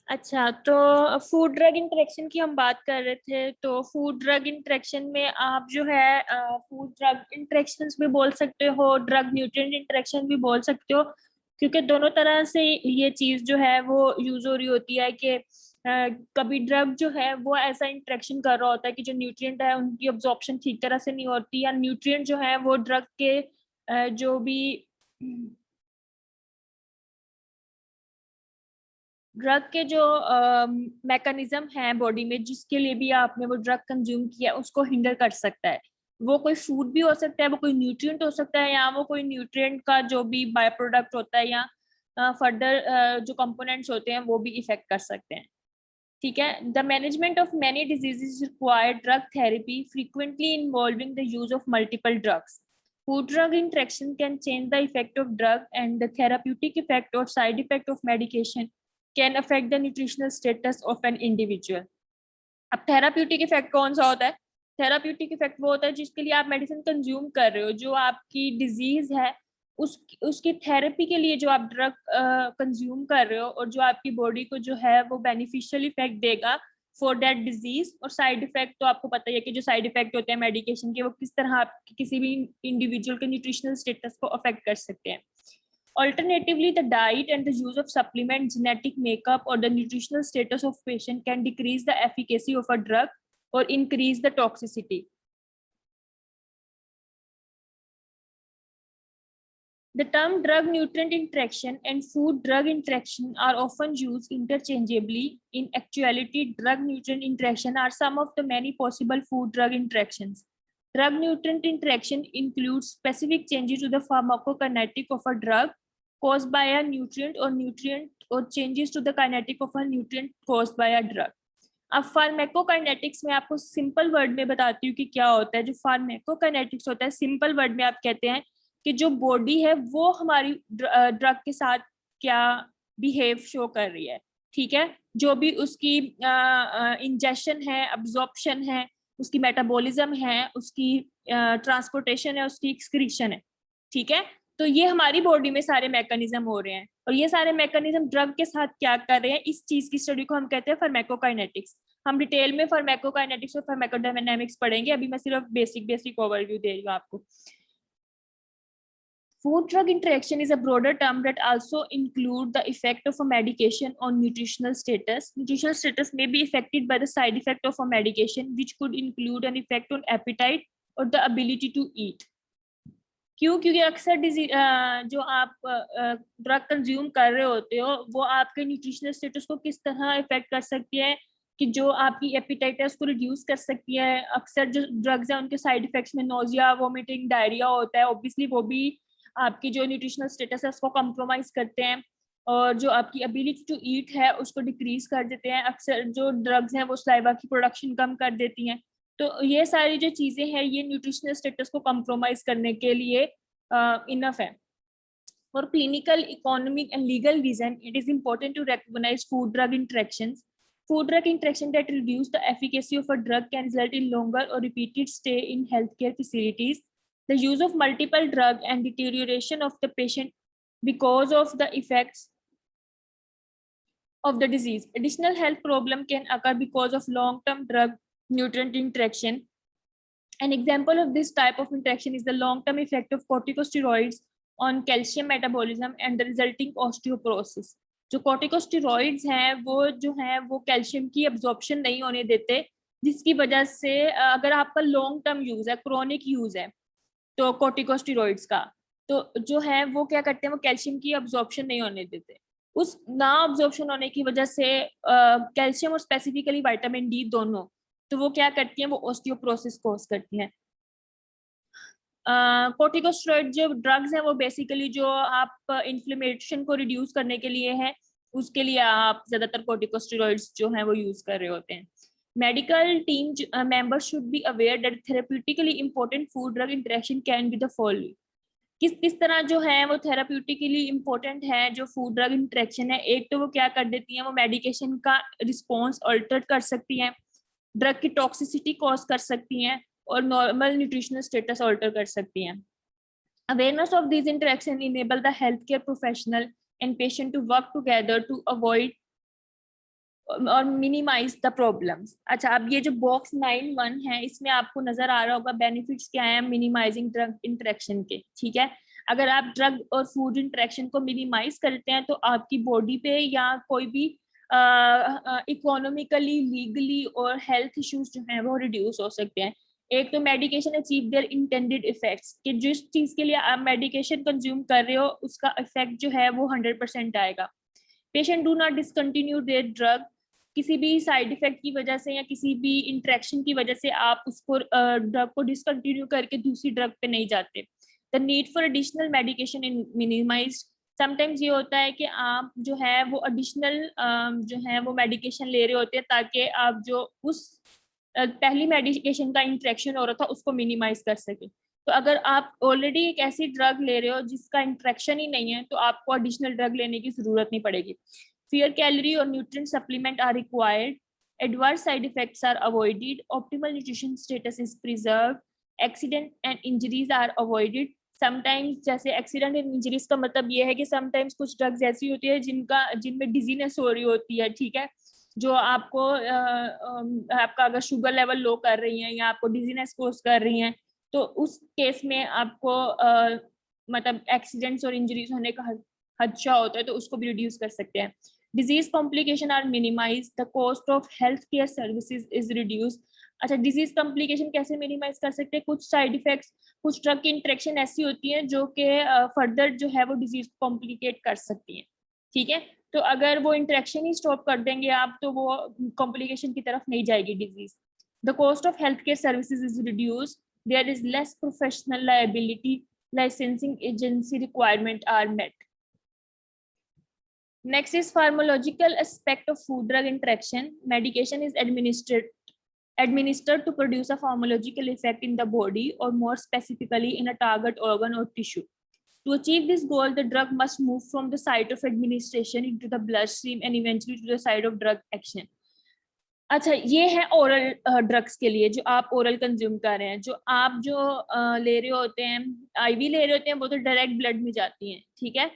अच्छा, तो food drug interaction की हम बात कर रहे थे। तो फूड ड्रग इंटरेक्शन में आप जो है फूड ड्रग इंटरेक्शंस भी बोल सकते हो, ड्रग न्यूट्रिएंट इंटरेक्शन भी बोल सकते हो, क्योंकि दोनों तरह से ये चीज जो है वो यूज हो रही होती है कि कभी ड्रग जो है वो ऐसा इंटरेक्शन कर रहा होता है कि जो न्यूट्रिएंट है उनकी अब्जॉर्प्शन ठीक तरह से नहीं होती, या न्यूट्रिएंट जो है वो ड्रग के जो भी ड्रग के जो मैकेनिज्म है बॉडी में जिसके लिए भी आपने वो ड्रग कंज्यूम किया उसको हिंडर कर सकता है। वो कोई फूड भी हो सकता है, वो कोई न्यूट्रिएंट हो सकता है, या वो कोई न्यूट्रिएंट का जो भी बाय प्रोडक्ट होता है, या फर्दर जो कंपोनेंट्स होते हैं वो भी इफेक्ट कर सकते हैं। ठीक है। The management of many diseases require drug therapy frequently involving the use of multiple drugs. Food drug interaction can change the effect of drug, and the therapeutic effect or side effect of medication can affect the nutritional status of an individual. अब therapeutic effect कौन सा होता है? Therapeutic effect वो होता है जिसके लिए आप मेडिसिन कंज्यूम कर रहे हो, जो आपकी डिजीज है उसकी थेरेपी के लिए जो आप ड्रग कंज्यूम कर रहे हो, और जो आपकी बॉडी को जो है वो बेनिफिशियल इफेक्ट देगा फॉर दैट डिजीज। और साइड इफेक्ट तो आपको पता ही है कि जो साइड इफेक्ट होते हैं मेडिकेशन के वो किस तरह आपकी किसी भी इंडिविजुअल के न्यूट्रिशनल स्टेटस को अफेक्ट कर सकते हैं। Alternatively, the diet and the use of supplement, genetic makeup, or the nutritional status of patient can decrease the efficacy of a drug or increase the toxicity. The term drug nutrient interaction and food drug interaction are often used interchangeably. In actuality, drug nutrient interaction are some of the many possible food drug interactions. Drug nutrient interaction includes specific changes to the pharmacokinetic of a drug caused by a nutrient or changes to the kinetic of a nutrient caused by a drug. अब pharmacokinetics में आपको simple word में बताती हूँ कि क्या होता है। जो फार्मेकोकाइनेटिक्स होता है सिंपल वर्ड में आप कहते हैं कि जो बॉडी है वो हमारी ड्रग के साथ क्या बिहेव शो कर रही है। ठीक है। जो भी उसकी इंजेक्शन है, अब्जॉर्प्शन है, उसकी मेटाबॉलिज्म है, उसकी ट्रांसपोर्टेशन है, उसकी एक्सक्रीशन है। ठीक है। तो ये हमारी बॉडी में सारे मैकेनिज्म हो रहे हैं, और ये सारे मैकेनिज्म ड्रग के साथ क्या कर रहे हैं, इस चीज की स्टडी को हम कहते हैं फार्मेकोकाइनेटिक्स। हम डिटेल में फार्मेकोकाइनेटिक्स और फार्मेकोडायनामिक्स पढ़ेंगे, अभी मैं सिर्फ बेसिक बेसिक ओवरव्यू दे रही हूँ आपको। Food drug interaction is a broader term that also include the effect of a medication on nutritional status. Nutritional status may be affected by the side effect of a medication, which could include an effect on appetite or the ability to eat. क्यों? क्योंकि अक्सर जो आप drug consume कर रहे होते हो वो आपके न्यूट्रिशनल स्टेटस को किस तरह इफेक्ट कर सकती है कि जो आपकी एपिटाइट है उसको रिड्यूस कर सकती है। अक्सर जो ड्रग्स हैं उनके साइड इफेक्ट्स में नोजिया, वोमिटिंग, डायरिया होता है। ऑब्वियसली वो भी आपकी जो न्यूट्रिशनल स्टेटस है उसको कॉम्प्रोमाइज करते हैं, और जो आपकी एबिलिटी टू ईट है उसको डिक्रीज कर देते हैं। अक्सर जो ड्रग्स हैं वो सलाइवा की प्रोडक्शन कम कर देती हैं। तो ये सारी जो चीजें हैं ये न्यूट्रिशनल स्टेटस को कॉम्प्रोमाइज करने के लिए इनफ है। For clinical, economic, and legal reason, it is important to recognize food drug interactions. Food drug interaction that reduce the efficacy of a drug can result in longer or repeated stay in healthcare facilities, the use of multiple drugs, and deterioration of the patient because of the effects of the disease. Additional health problem can occur because of long-term drug nutrient interaction. An example of this type of interaction is the long-term effect of corticosteroids on calcium metabolism and the resulting osteoporosis. जो corticosteroids हैं वो calcium की absorption नहीं होने देते, जिसकी वजह से अगर आपका लॉन्ग टर्म यूज है, क्रोनिक यूज है तो corticosteroids का, तो जो है वो क्या करते हैं, वो कैल्शियम की absorption नहीं होने देते। उस ना absorption होने की वजह से कैल्शियम और स्पेसिफिकली विटामिन डी दोनों, तो वो क्या करती हैं, वो ऑस्टियोप्रोसिस कॉज करती हैं। कोर्टिकोस्टेरॉइड जो ड्रग्स हैं वो बेसिकली जो आप इन्फ्लेमेशन को रिड्यूस करने के लिए है, उसके लिए आप ज्यादातर कोर्टिकोस्टेरॉइड्स जो हैं वो यूज कर रहे होते हैं। Medical team members should be aware that therapeutically important food drug interaction can be the following. किस तरह जो है वो थेराप्यूटिकली इंपॉर्टेंट है जो फूड ड्रग इंटरेक्शन है। एक तो वो क्या कर देती हैं, वो मेडिकेशन का रिस्पॉन्स अल्टर कर सकती हैं, ड्रग की टॉक्सिसिटी कॉज कर सकती हैं, और नॉर्मल न्यूट्रिशनल स्टेटस ऑल्टर कर सकती हैं। Awareness of this interaction enable the health care professional and patient to work together to avoid or minimize the problems. अच्छा, अब ये जो बॉक्स 9(1) है इसमें आपको नजर आ रहा होगा बेनिफिट्स क्या है मिनिमाइजिंग ड्रग इंटरेक्शन के। ठीक है, अगर आप ड्रग और फूड इंटरेक्शन को मिनिमाइज करते हैं तो आपकी बॉडी पे या कोई भी इकोनॉमिकली, लीगली और हेल्थ इश्यूज जो हैं वो रिड्यूस हो सकते हैं। एक तो medication achieve their intended effects, कि जिस चीज के लिए आप मेडिकेशन कंज्यूम कर रहे हो उसका इफेक्ट जो है वो 100% आएगा। Patient do not discontinue their drug, किसी भी साइड इफेक्ट की वजह से या किसी भी इंटरेक्शन की वजह से आप उसको ड्रग को डिसकंटिन्यू करके दूसरी ड्रग पे नहीं जाते। The need for additional medication in minimised, sometimes ये होता है कि आप जो है वो एडिशनल जो है वो मेडिकेशन ले रहे होते हैं ताकि आप जो उस पहली मेडिकेशन का इंटरेक्शन हो रहा था उसको मिनिमाइज कर सके। तो अगर आप ऑलरेडी एक ऐसी ड्रग ले रहे हो जिसका इंटरेक्शन ही नहीं है तो आपको एडिशनल ड्रग लेने की जरूरत नहीं पड़ेगी। फेयर कैलोरी और nutrient supplement are required, adverse side effects are avoided, optimal nutrition status is preserved, accident and injuries are avoided। Sometimes जैसे एक्सीडेंट एंड इंजरीज का मतलब ये है कि समटाइम्स कुछ ड्रग्स ऐसी होती है जिनमें डिजीनेस हो रही होती है। ठीक है, जो आपको आपका अगर शुगर लेवल लो कर रही है या आपको डिजीनेस कोज कर रही हैं तो उस केस में आपको मतलब एक्सीडेंट्स और इंजरीज होने का खदशा होता है तो उसको भी रिड्यूस कर सकते हैं। Disease complication are minimise, the cost of health care services is reduce. अच्छा, डिजीज कॉम्प्लिकेशन कैसे मिनिमाइज कर सकते हैं? कुछ साइड इफेक्ट्स, कुछ ड्रग की इंटरेक्शन ऐसी होती है जो कि फर्दर जो है वो डिजीज कॉम्प्लिकेट कर सकती है। ठीक है, तो अगर वो इंटरेक्शन ही स्टॉप कर देंगे आप तो वो कॉम्प्लिकेशन की तरफ नहीं जाएगी disease. The cost of health care services is reduce, there is less professional liability, licensing agency requirement are met. Next is pharmacological aspect of food drug interaction. Medication is administered to produce a pharmacological effect in the body or more specifically in a target organ or tissue. To achieve this goal, the drug must move from the site of administration into the bloodstream and eventually to the site of drug action. अच्छा, ये है oral drugs के लिए जो आप oral consume कर रहे हैं। जो आप जो ले रहे होते हैं, आईवी ले रहे होते हैं, वो तो डायरेक्ट ब्लड में जाती हैं। ठीक है,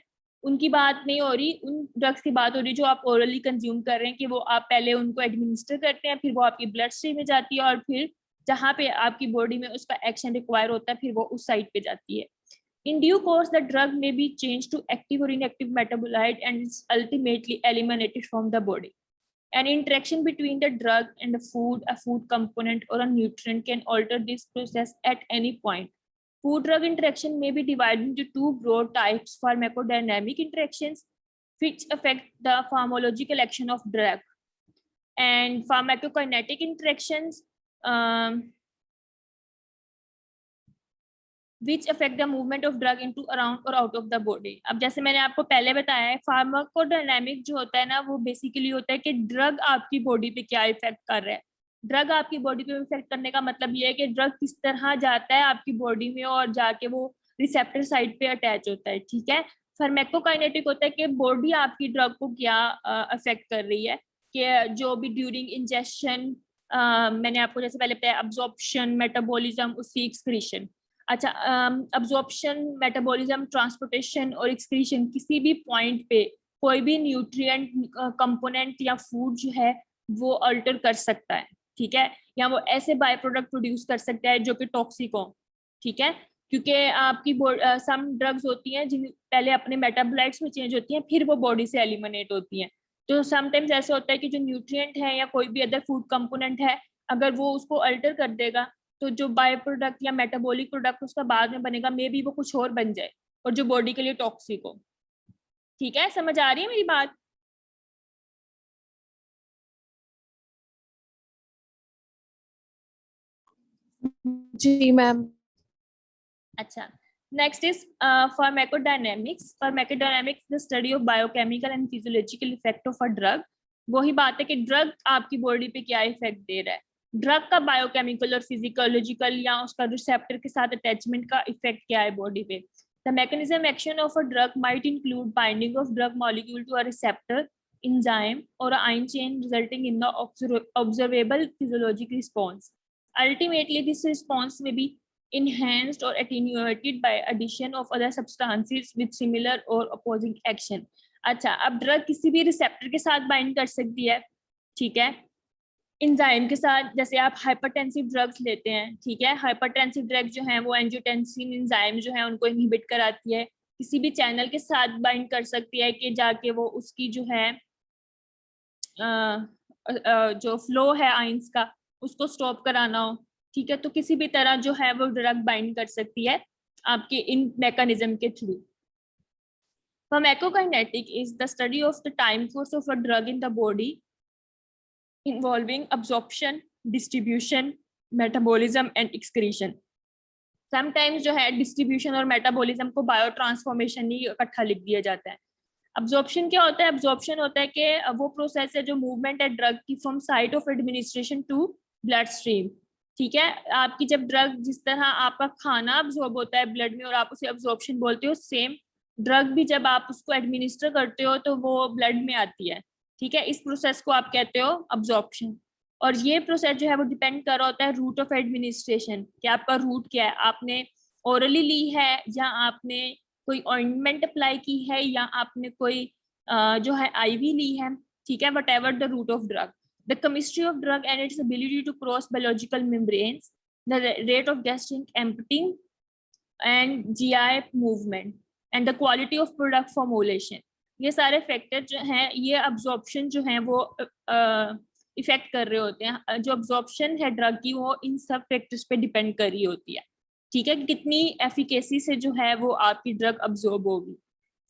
उनकी बात नहीं हो रही, उन ड्रग्स की बात हो रही जो आप ओरली कंज्यूम कर रहे हैं कि वो आप पहले उनको एडमिनिस्टर करते हैं, फिर वो आपकी ब्लड स्ट्रीम में जाती है और फिर जहाँ पे आपकी बॉडी में उसका एक्शन रिक्वायर होता है फिर वो उस साइड पे जाती है। In due course, the drug may be changed to active or inactive metabolite and is ultimately eliminated from the body. An interaction between the drug and a food component or a nutrient can alter this process at any point. Food drug interaction may be divided into two broad types: pharmacodynamic interactions, which affect the pharmacological action of drug, and pharmacokinetic interactions, which affect the movement of drug into, around or out of the body. अब जैसे मैंने आपको पहले बताया है, pharmacodynamic जो होता है ना वो बेसिकली होता है कि ड्रग आपकी बॉडी पे क्या इफेक्ट कर रहा है। ड्रग आपकी बॉडी पे इफेक्ट करने का मतलब ये है कि ड्रग किस तरह जाता है आपकी बॉडी में और जाके वो रिसेप्टर साइड पे अटैच होता है। ठीक है, फार्माकोकाइनेटिक होता है कि बॉडी आपकी ड्रग को क्या अफेक्ट कर रही है, कि जो भी ड्यूरिंग इंजेक्शन मैंने आपको जैसे पहले बताया, अब्जॉर्प्शन, मेटाबॉलिज्म, उसकी एक्सक्रीशन। अच्छा, अब्जॉर्प्शन, मेटाबॉलिज्म, ट्रांसपोर्टेशन और एक्सक्रीशन, किसी भी पॉइंट पे कोई भी न्यूट्रिएंट कंपोनेंट या फूड जो है वो अल्टर कर सकता है। ठीक है, या वो ऐसे बाय प्रोडक्ट प्रोड्यूस कर सकता है जो कि टॉक्सिक हो। ठीक है, क्योंकि आपकी सम ड्रग्स होती हैं जिन पहले अपने मेटाबोलाइट्स में चेंज होती हैं फिर वो बॉडी से एलिमिनेट होती हैं। तो समटाइम्स ऐसे होता है कि जो न्यूट्रिएंट है या कोई भी अदर फूड कंपोनेंट है अगर वो उसको अल्टर कर देगा तो जो बाय प्रोडक्ट या मेटाबॉलिक प्रोडक्ट उसका बाद में बनेगा मे बी वो कुछ और बन जाए और जो बॉडी के लिए टॉक्सिक हो। ठीक है, समझ आ रही है मेरी बात? जी मैम। अच्छा, next is pharmacodynamics. Pharmacodynamics the study of biochemical and physiological effect of a drug. वही बात है कि ड्रग आपकी बॉडी पे क्या इफेक्ट दे रहा है। ड्रग का बायोकेमिकल और फिजियोलॉजिकल या उसका रिसेप्टर के साथ अटैचमेंट का इफेक्ट क्या है बॉडी पे। The mechanism action of a drug might include binding of drug molecule to a receptor, enzyme or a ion chain resulting in the observable physiologic response. Ultimately, this response may be enhanced or attenuated by addition of other substances with similar or opposing action. अच्छा, अब drug किसी भी receptor के साथ bind कर सकती है ठीक है। एंजाइम के साथ जैसे आप हाइपरटेंसिव ड्रग्स लेते हैं, ठीक है, हाइपरटेंसिव ड्रग जो है वो एंजियोटेंसिन एंजाइम जो है उनको इनहिबिट कराती है, किसी भी चैनल के साथ बाइंड कर सकती है कि जाके वो उसकी जो है जो फ्लो है आइंस का उसको स्टॉप कराना हो, ठीक है, तो किसी भी तरह जो है वो ड्रग बाइंड कर सकती है आपके इन मैकेनिज्म के through. Pharmacokinetic is the study of the time course of a drug in the body involving absorption, distribution, metabolism and excretion. Sometimes जो है डिस्ट्रीब्यूशन और मेटाबॉलिज्म को बायो ट्रांसफॉर्मेशन ही इकट्ठा लिख दिया जाता है। अब्जॉर्प्शन क्या होता है? अब्जॉर्प्शन होता है कि वो प्रोसेस है जो मूवमेंट है ड्रग की from site of administration to blood stream, ठीक है। आपकी जब ड्रग, जिस तरह आपका खाना अब्जॉर्ब होता है ब्लड में और आप उसे अब्जॉर्प्शन बोलते हो, सेम ड्रग भी जब आप उसको एडमिनिस्टर करते हो तो वो ब्लड में आती है, ठीक है। इस प्रोसेस को आप कहते हो अब्जॉर्प्शन। और ये प्रोसेस जो है वो डिपेंड कर रहा होता है रूट ऑफ एडमिनिस्ट्रेशन, कि आपका रूट क्या है, आपने ओरली ली है या आपने कोई ऑइंटमेंट अप्लाई की है या आपने कोई जो है आईवी ली है, ठीक है, whatever the route of drug, the chemistry of drug and its ability to cross biological membranes, the rate of gastric emptying and GI movement and the quality of product formulation, ये सारे factor जो हैं ये absorption जो है वो effect कर रहे होते हैं। जो अब्जॉर्प्शन है ड्रग की वो इन सब फैक्टर्स पे डिपेंड कर रही होती है, ठीक है, कितनी एफिकेसी से जो है वो आपकी ड्रग अब्जॉर्ब होगी।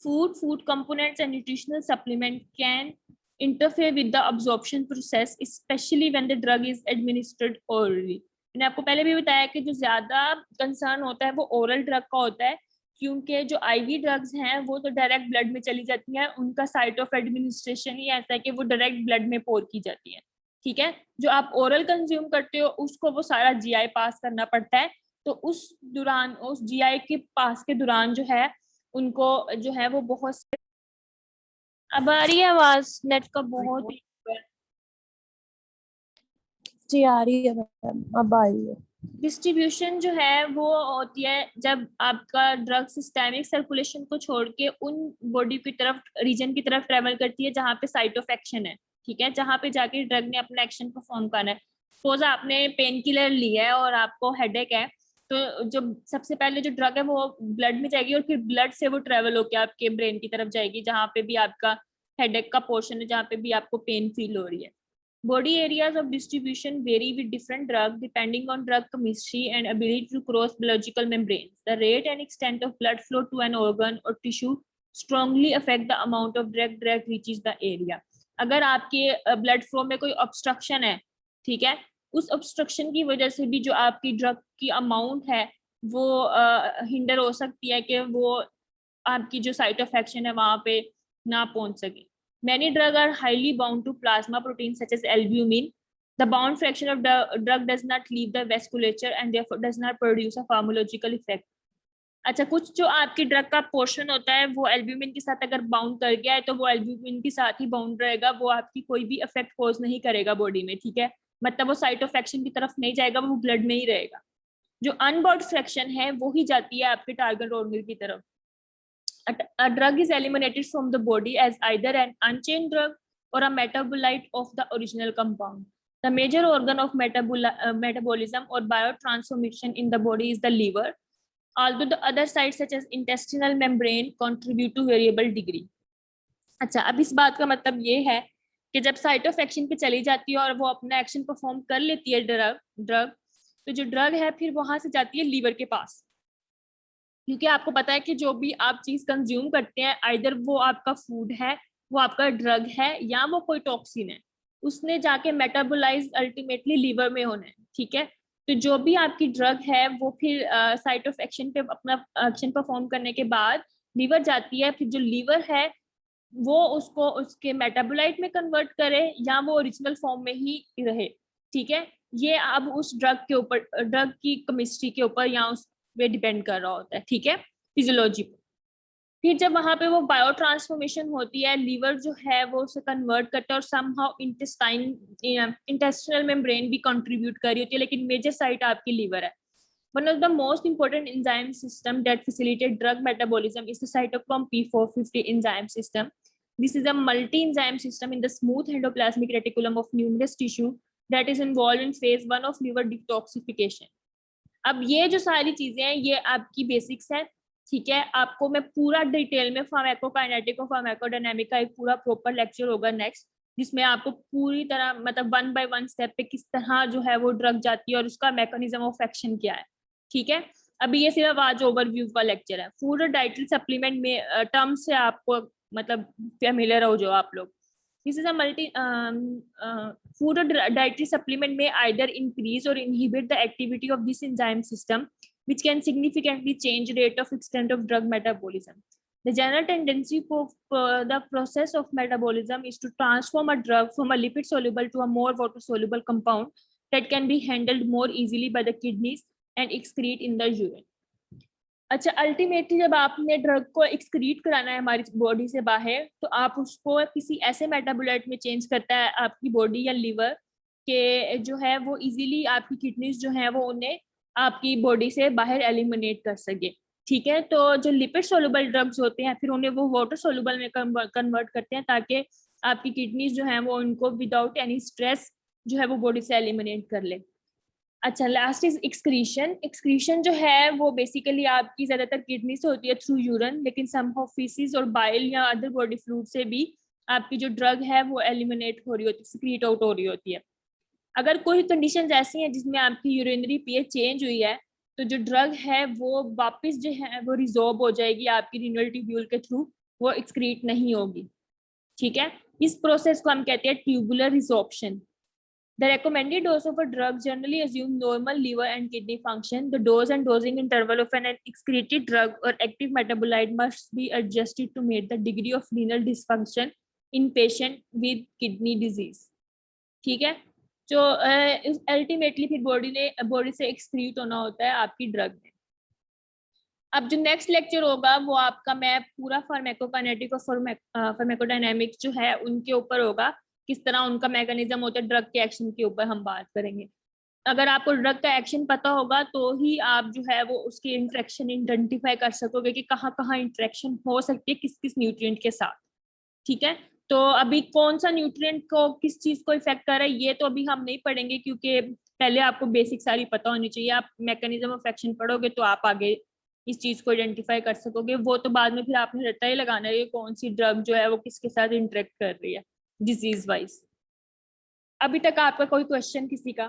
Food components and nutritional supplement can interfere with the absorption process specially when the drug is administered orally. मैंने आपको पहले भी बताया कि जो ज्यादा कंसर्न होता है वो ओरल ड्रग का होता है, क्योंकि जो आईवी ड्रग्स हैं वो तो डायरेक्ट ब्लड में चली जाती हैं, उनका साइट ऑफ एडमिनिस्ट्रेशन ही ऐसा है कि वो डायरेक्ट ब्लड में पोर की जाती है, ठीक है। जो आप ओरल कंज्यूम करते हो उसको वो सारा जीआई पास करना पड़ता है, तो उस दौरान उस जीआई के पास के दौरान जो है उनको जो है वो बहुत से... अब आ रही है आवाज? नेट का बहुत जी आ रही है मैम, अब आ रही है। डिस्ट्रीब्यूशन जो है वो होती है जब आपका ड्रग सिस्टेमिक सर्कुलेशन को छोड़ के उन बॉडी की तरफ, रीजन की तरफ ट्रेवल करती है जहाँ पे साइट ऑफ एक्शन है, ठीक है, जहाँ पे जाके ड्रग ने अपना एक्शन परफॉर्म करना है। सपोज आपने पेन किलर ली है और आपको हेडेक है, तो जो सबसे पहले जो ड्रग है वो ब्लड में जाएगी और फिर ब्लड से वो ट्रेवल होकर आपके ब्रेन की तरफ जाएगी, जहाँ पे भी आपका हेडेक का पोर्शन है, जहाँ पे भी आपको पेन फील हो रही है। Body areas of distribution vary with different drugs depending on drug chemistry and ability to cross biological membranes. The rate and extent of blood flow to an organ or tissue strongly affect the amount of drug that reaches the area. अगर आपके blood flow में कोई obstruction है, ठीक है, उस obstruction की वजह से भी जो आपकी ड्रग की अमाउंट है वो हिंडर हो सकती है कि वो आपकी जो साइट ऑफ एक्शन है वहां पे ना पहुंच सके। Many drugs are highly bound to plasma proteins such as albumin. The bound fraction of the drug does not leave the vasculature and therefore does not produce a pharmacological effect. अच्छा, कुछ जो आपकी ड्रग का portion होता है वो albumin के साथ अगर बाउंड कर गया है तो वो एल्ब्यूमिन के साथ ही बाउंड रहेगा, वो आपकी कोई भी इफेक्ट कॉज नहीं करेगा बॉडी में, ठीक है, मतलब वो साइट ऑफ एक्शन की तरफ नहीं जाएगा, वो ब्लड में ही रहेगा। जो अनबाउंड फ्रैक्शन है वो ही जाती है आपके टारगेट ऑर्गन की तरफ। A drug is eliminated from the body as either an unchained drug or a metabolite of the original compound. The major organ of metabolism or biotransformation in the body is the liver, although the other sites such as intestinal membrane contribute to variable degree. अच्छा, अब इस बात का मतलब ये है कि जब साइट ऑफ एक्शन पे चली जाती है और वो अपना एक्शन परफॉर्म कर लेती है ड्रग, तो जो ड्रग है फिर वहां से जाती है लीवर के पास, क्योंकि आपको पता है कि जो भी आप चीज कंज्यूम करते हैं आइदर वो आपका फूड है, वो आपका ड्रग है या वो कोई टॉक्सिन है, उसने जाके मेटाबोलाइज अल्टीमेटली लीवर में होना है, ठीक है। तो जो भी आपकी ड्रग है वो फिर साइट ऑफ एक्शन पे अपना एक्शन परफॉर्म करने के बाद लीवर जाती है, फिर जो लीवर है वो उसको उसके मेटाबोलाइट में कन्वर्ट करे या वो ओरिजिनल फॉर्म में ही रहे, ठीक है। ये अब उस ड्रग के ऊपर, ड्रग की केमिस्ट्री के ऊपर या उस पे डिपेंड कर रहा होता है, ठीक है, फिजियोलॉजी पर। फिर जब वहां पे वो बायो ट्रांसफॉर्मेशन होती है, लीवर जो है वो उसे कन्वर्ट करता है और समहाउ इंटेस्टाइनल मेम्ब्रेन भी कंट्रीब्यूट कर रही होती है, लेकिन मेजर साइट आपकी लीवर है। One of the most important enzyme system that facilitate drug metabolism is the cytochrome P450 enzyme system. This is a multi-enzyme system in the smooth endoplasmic reticulum of numerous tissue that is involved in phase 1 of liver detoxification. अब ये जो सारी चीजें हैं ये आपकी basics है, ठीक है। आपको मैं पूरा डिटेल में फार्माकोकाइनेटिक और फार्माकोडायनामिक का एक पूरा प्रॉपर लेक्चर होगा नेक्स्ट, जिसमें आपको पूरी तरह मतलब 1 by 1 स्टेप पे किस तरह जो है वो ड्रग जाती है और उसका मैकेनिज्म ऑफ एक्शन क्या है, ठीक है। अभी ये सिर्फ आज ओवरव्यू का लेक्चर है। फूड और डाइटरी सप्लीमेंट में टर्म से आपको मतलब फेमिलियर हो जो आप लोग। This is a food or dietary supplement may either increase or inhibit the activity of this enzyme system, which can significantly change rate of extent of drug metabolism. The general tendency for the process of metabolism is to transform a drug from a lipid soluble to a more water soluble compound that can be handled more easily by the kidneys and excrete in the urine. अच्छा, ultimately जब आपने drug को excrete कराना है हमारी body से बाहर, तो आप उसको किसी ऐसे मेटाबोलाइट में चेंज करता है आपकी बॉडी या लीवर के जो है वो इजीली आपकी किडनीज जो है वो उन्हें आपकी बॉडी से बाहर एलिमिनेट कर सके, ठीक है। तो जो लिपिड सोलुबल ड्रग्स होते हैं फिर उन्हें वो वाटर सोलुबल में कन्वर्ट करते हैं ताकि आपकी किडनीज जो है वो उनको विदाउट एनी स्ट्रेस जो है वो बॉडी से एलिमिनेट कर ले। अच्छा, लास्ट इज एक्सक्रीशन। एक्सक्रीशन जो है वो बेसिकली आपकी ज्यादातर किडनी से होती है थ्रू यूरिन, लेकिन सम ऑफ फीसिस और बाइल या अदर बॉडी फ्लूइड से भी आपकी जो ड्रग है वो एलिमिनेट हो रही होती है, सिक्रीट आउट हो रही होती है। अगर कोई कंडीशंस ऐसी हैं जिसमें आपकी यूरिनरी पीएच चेंज हुई है तो जो ड्रग है वो वापस जो है वो रिजॉर्ब हो जाएगी आपकी रीनल ट्यूब्यूल के थ्रू, वो एक्सक्रीट नहीं होगी, ठीक है। इस प्रोसेस को हम कहते हैं tubular resorption. The recommended dose of a drug generally assumes normal liver and kidney function. The dose and dosing interval of an excreted drug or active metabolite must be adjusted to meet the degree of renal dysfunction in patient with kidney disease. ठीक है, जो ultimately फिर body से excrete होना होता है आपकी drug में। अब जो नेक्स्ट लेक्चर होगा वो आपका मैं पूरा फार्माकोकाइनेटिक और फार्माकोडायनामिक्स जो है उनके ऊपर होगा, किस तरह उनका मैकेनिज्म होता है ड्रग के एक्शन के ऊपर हम बात करेंगे। अगर आपको ड्रग का एक्शन पता होगा तो ही आप जो है वो उसकी इंटरेक्शन आइडेंटिफाई कर सकोगे कि कहाँ कहाँ इंटरेक्शन हो सकती है किस किस न्यूट्रिएंट के साथ, ठीक है। तो अभी कौन सा न्यूट्रिएंट को किस चीज को इफेक्ट कर रहा है ये तो अभी हम नहीं पढ़ेंगे, क्योंकि पहले आपको बेसिक सारी पता होनी चाहिए। आप मैकेनिज्म ऑफ एक्शन पढ़ोगे तो आप आगे इस चीज को आइडेंटिफाई कर सकोगे। वो तो बाद में फिर आपने रट्टा ही लगाना है कौन सी ड्रग जो है वो किसके साथ इंटरेक्ट कर रही है डिजीज वाइज। अभी तक आपका कोई क्वेश्चन किसी का?